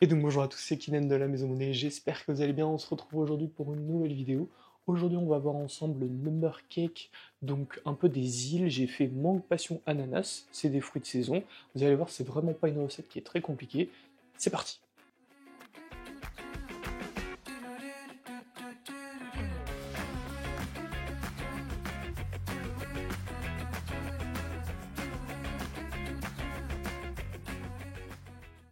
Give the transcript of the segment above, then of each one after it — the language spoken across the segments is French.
Et donc bonjour à tous, c'est Kylian de la Maison Monnaie, j'espère que vous allez bien, on se retrouve aujourd'hui pour une nouvelle vidéo. Aujourd'hui on va voir ensemble le Number Cake, donc un peu des îles, j'ai fait mangue, passion, ananas, c'est des fruits de saison. Vous allez voir, c'est vraiment pas une recette qui est très compliquée. C'est parti!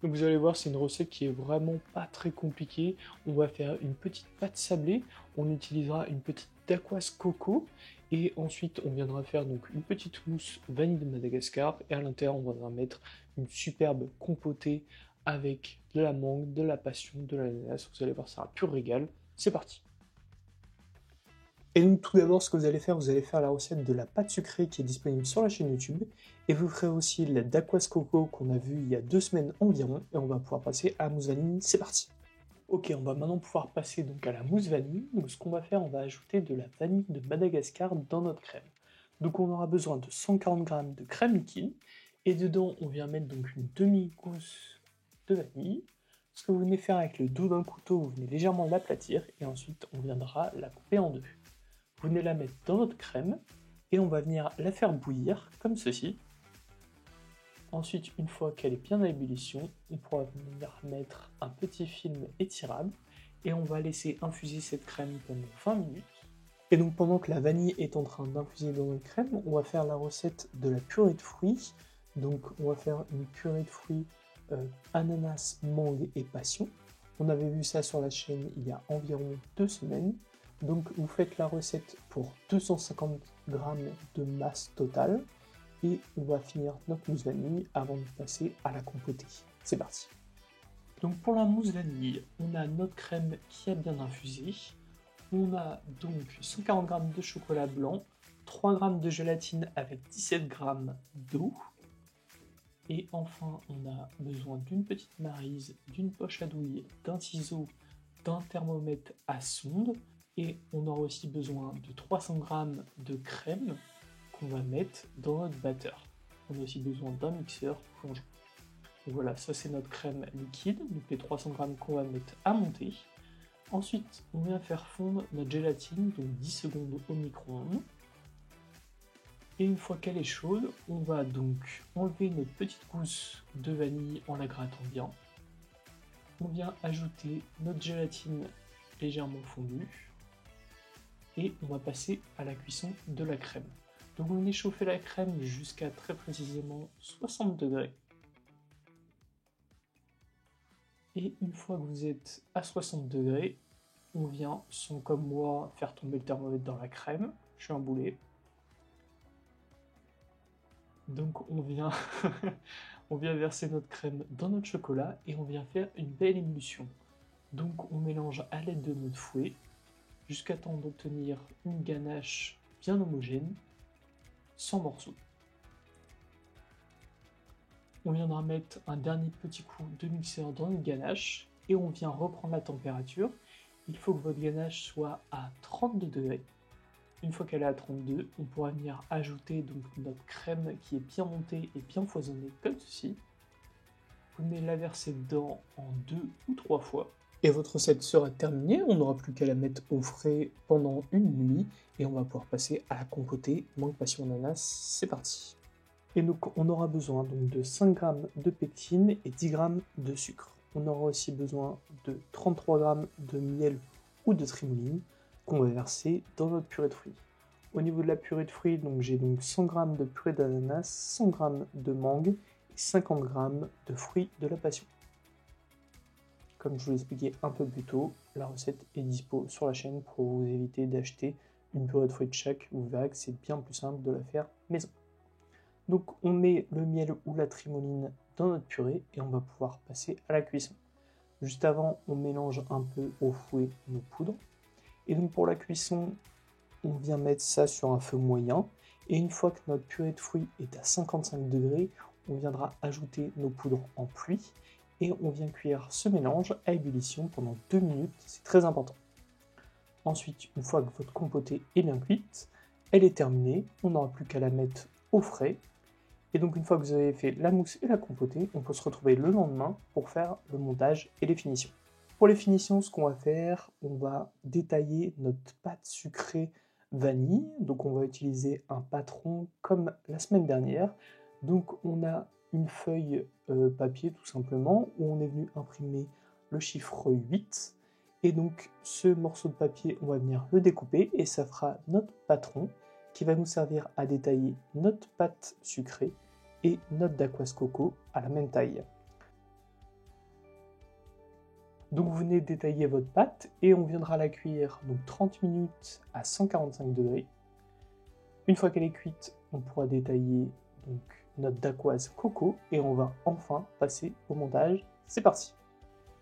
Donc vous allez voir, c'est une recette qui est vraiment pas très compliquée. On va faire une petite pâte sablée, on utilisera une petite dacquoise coco, et ensuite on viendra faire donc une petite mousse vanille de Madagascar, et à l'intérieur on viendra mettre une superbe compotée avec de la mangue, de la passion, de l'ananas. Vous allez voir, c'est un pur régal. C'est parti! Et donc tout d'abord, ce que vous allez faire la recette de la pâte sucrée qui est disponible sur la chaîne YouTube, et vous ferez aussi la dacquoise coco qu'on a vu il y a 2 semaines environ, et on va pouvoir passer à la mousse vanille. C'est parti! Ok, on va maintenant pouvoir passer donc à la mousse vanille. Donc ce qu'on va faire, on va ajouter de la vanille de Madagascar dans notre crème. Donc on aura besoin de 140 g de crème liquide, et dedans on vient mettre donc une demi-gousse de vanille. Ce que vous venez faire avec le dos d'un couteau, vous venez légèrement l'aplatir, et ensuite on viendra la couper en deux. Vous venez la mettre dans votre crème, et on va venir la faire bouillir, comme ceci. Ensuite, une fois qu'elle est bien à ébullition, on pourra venir mettre un petit film étirable, et on va laisser infuser cette crème pendant 20 minutes. Et donc pendant que la vanille est en train d'infuser dans notre crème, on va faire la recette de la purée de fruits. Donc on va faire une purée de fruits ananas, mangue et passion. On avait vu ça sur la chaîne il y a environ 2 semaines. Donc vous faites la recette pour 250 g de masse totale, et on va finir notre mousse vanille avant de passer à la compotée. C'est parti! Donc pour la mousse vanille, on a notre crème qui a bien infusé. On a donc 140 g de chocolat blanc, 3 g de gélatine avec 17 g d'eau. Et enfin, on a besoin d'une petite maryse, d'une poche à douille, d'un ciseau, d'un thermomètre à sonde. Et on aura aussi besoin de 300 g de crème qu'on va mettre dans notre batteur. On a aussi besoin d'un mixeur plongeant. Donc voilà, ça c'est notre crème liquide, donc les 300 g qu'on va mettre à monter. Ensuite, on vient faire fondre notre gélatine, donc 10 secondes au micro-ondes. Et une fois qu'elle est chaude, on va donc enlever notre petite gousse de vanille en la grattant bien. On vient ajouter notre gélatine légèrement fondue. Et on va passer à la cuisson de la crème. Donc on échauffe la crème jusqu'à très précisément 60 degrés. Et une fois que vous êtes à 60 degrés, on vient, sans comme moi, faire tomber le thermomètre dans la crème. Je suis un boulet. Donc on vient, on vient verser notre crème dans notre chocolat et on vient faire une belle émulsion. Donc on mélange à l'aide de notre fouet jusqu'à temps d'obtenir une ganache bien homogène, sans morceaux. On viendra mettre un dernier petit coup de mixeur dans notre ganache et on vient reprendre la température. Il faut que votre ganache soit à 32 degrés. Une fois qu'elle est à 32, on pourra venir ajouter donc notre crème qui est bien montée et bien foisonnée comme ceci. Vous venez la verser dedans en 2 ou 3 fois. Et votre recette sera terminée, on n'aura plus qu'à la mettre au frais pendant une nuit et on va pouvoir passer à la compotée mangue passion ananas. C'est parti! Et donc on aura besoin donc de 5 g de pectine et 10 g de sucre. On aura aussi besoin de 33 g de miel ou de trimoline qu'on va verser dans notre purée de fruits. Au niveau de la purée de fruits, donc j'ai donc 100 g de purée d'ananas, 100 g de mangue et 50 g de fruits de la passion. Comme je vous l'expliquais un peu plus tôt, la recette est dispo sur la chaîne pour vous éviter d'acheter une purée de fruits de chaque. Vous verrez que c'est bien plus simple de la faire maison. Donc on met le miel ou la trimoline dans notre purée et on va pouvoir passer à la cuisson. Juste avant, on mélange un peu au fouet nos poudres. Et donc pour la cuisson, on vient mettre ça sur un feu moyen. Et une fois que notre purée de fruits est à 55 degrés, on viendra ajouter nos poudres en pluie. Et on vient cuire ce mélange à ébullition pendant 2 minutes, c'est très important. Ensuite, une fois que votre compotée est bien cuite, elle est terminée, on n'aura plus qu'à la mettre au frais. Et donc une fois que vous avez fait la mousse et la compotée, on peut se retrouver le lendemain pour faire le montage et les finitions. Pour les finitions, ce qu'on va faire, on va détailler notre pâte sucrée vanille. Donc on va utiliser un patron comme la semaine dernière. Donc on a une feuille papier tout simplement où on est venu imprimer le chiffre 8. Et donc ce morceau de papier, on va venir le découper et ça fera notre patron qui va nous servir à détailler notre pâte sucrée et notre dacquoise coco à la même taille. Donc vous venez détailler votre pâte et on viendra la cuire donc 30 minutes à 145 degrés. Une fois qu'elle est cuite, on pourra détailler donc notre dacquoise coco et on va enfin passer au montage. C'est parti!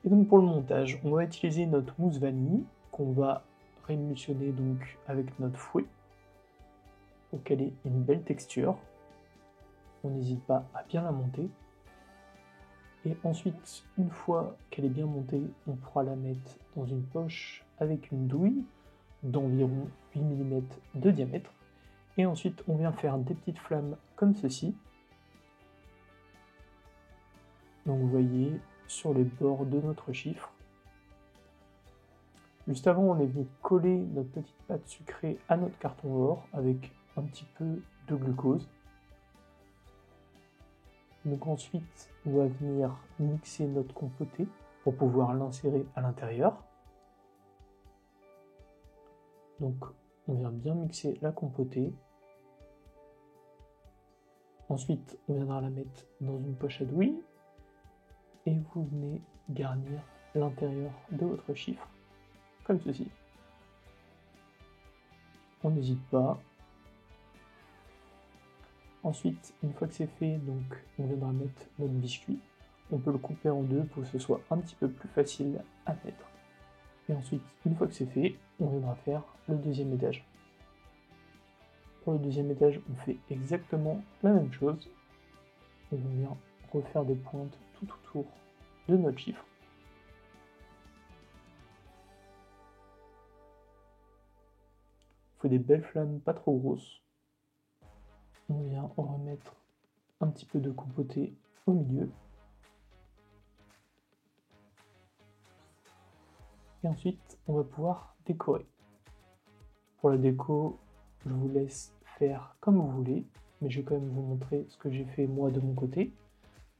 Et donc pour le montage, on va utiliser notre mousse vanille qu'on va réemulsionner donc avec notre fouet pour qu'elle ait une belle texture. On n'hésite pas à bien la monter. Et ensuite, une fois qu'elle est bien montée, on pourra la mettre dans une poche avec une douille d'environ 8 mm de diamètre. Et ensuite, on vient faire des petites flammes comme ceci. Donc vous voyez, sur les bords de notre chiffre. Juste avant, on est venu coller notre petite pâte sucrée à notre carton or avec un petit peu de glucose. Donc ensuite, on va venir mixer notre compoté pour pouvoir l'insérer à l'intérieur. Donc on vient bien mixer la compotée. Ensuite, on viendra la mettre dans une poche à douille. Et vous venez garnir l'intérieur de votre chiffre, comme ceci. On n'hésite pas. Ensuite, une fois que c'est fait, donc on viendra mettre notre biscuit. On peut le couper en deux pour que ce soit un petit peu plus facile à mettre. Et ensuite, une fois que c'est fait, on viendra faire le deuxième étage. Pour le deuxième étage, on fait exactement la même chose. Et on vient refaire des pointes tout autour de notre chiffre. Il faut des belles flammes pas trop grosses. On vient en remettre un petit peu de compoté au milieu. Et ensuite, on va pouvoir décorer. Pour la déco, je vous laisse faire comme vous voulez, mais je vais quand même vous montrer ce que j'ai fait moi de mon côté.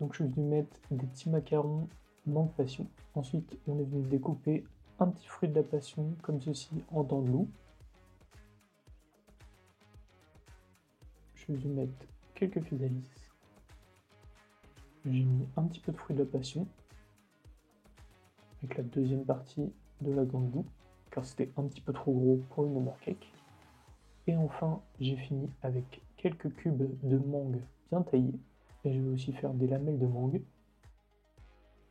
Donc je suis venu mettre des petits macarons mangue passion. Ensuite, on est venu découper un petit fruit de la passion comme ceci en dents de loup. Je vais mettre quelques fils d'alice. J'ai mis un petit peu de fruit de la passion avec la deuxième partie de la dent de loup car c'était un petit peu trop gros pour une number cake. Et enfin, j'ai fini avec quelques cubes de mangue bien taillés. Et je vais aussi faire des lamelles de mangue.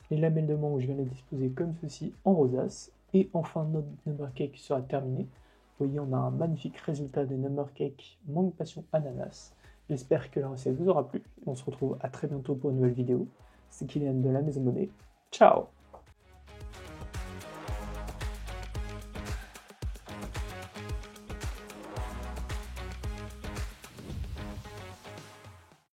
Les lamelles de mangue, je viens les disposer comme ceci en rosace. Et enfin, notre number cake sera terminé. Vous voyez, on a un magnifique résultat de number cake mangue passion ananas. J'espère que la recette vous aura plu. On se retrouve à très bientôt pour une nouvelle vidéo. C'est Kylian de la Maison Monnaie. Ciao!